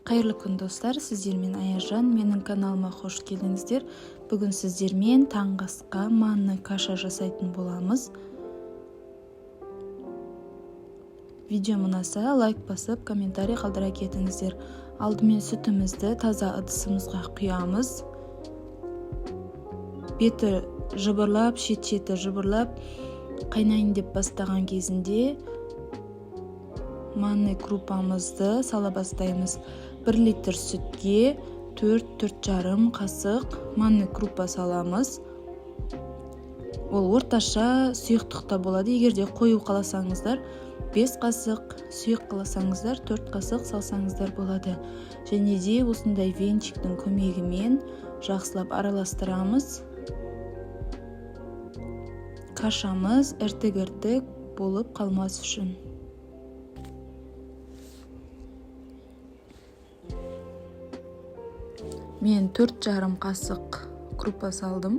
Қайырлы күн достар, сіздермен Аяжан, менің каналыма қош келдіңіздер. Бүгін сіздермен таңғы асқа манный каша жасайтын боламыз. Видео ұнаса лайк басып, комментарий қалдыра кетіңіздер. Алдымен сүтімізді таза ыдысымызға құямыз. Беті жыбырлап, шет-шеті жыбырлап, қайнайын деп бастаған кезінде манный крупамызды сала бастаймыз. 1 литр сүтке 4-4,5 қасық манный крупа саламыз. Ол орташа сұйықтықта болады. Егерде қою қаласаңыздар 5 қасық, сұйық қаласаңыздар 4 қасық салсаңыздар болады. Және де осындай венчиктің көмегімен жақсылап араластырамыз. Кашамыз іртік-іртік болып қалмас үшін. Мен 4,5 қасық крупа салдым.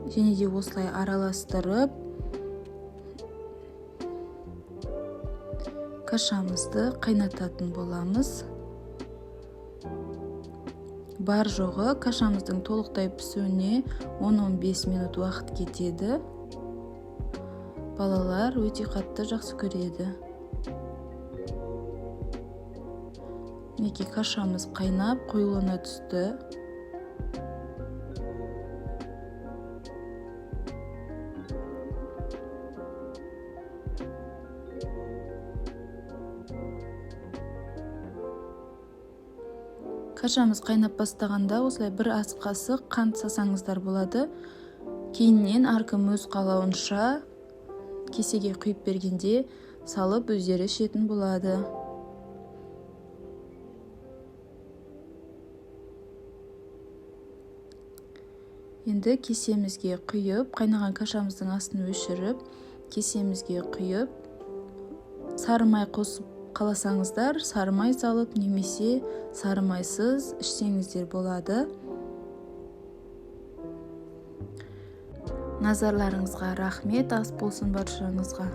Және де осылай араластырып, кашамызды қайнататын боламыз. Бар жоғы кашамыздың толықтай пісуіне 10-15 минут уақыт кетеді. Балалар өте қатты жақсы көреді. Неке кашамыз қайнап, қоюлана түсті. Кашамыз қайнап бастағанда осылай 1 ас қасық қант салсаңыздар болады. Кейіннен әркім өз қалауынша кесеге құйып бергенде салып өздері ішетін болады. Енді кесемізге құйып, қайнаған кашамыздың астын өшіріп, кесемізге құйып, сары май қосып қаласаңыздар, сары май салып, немесе сары майсыз ішсеңіздер болады. Назарларыңызға рахмет, ас болсын баршаңызға.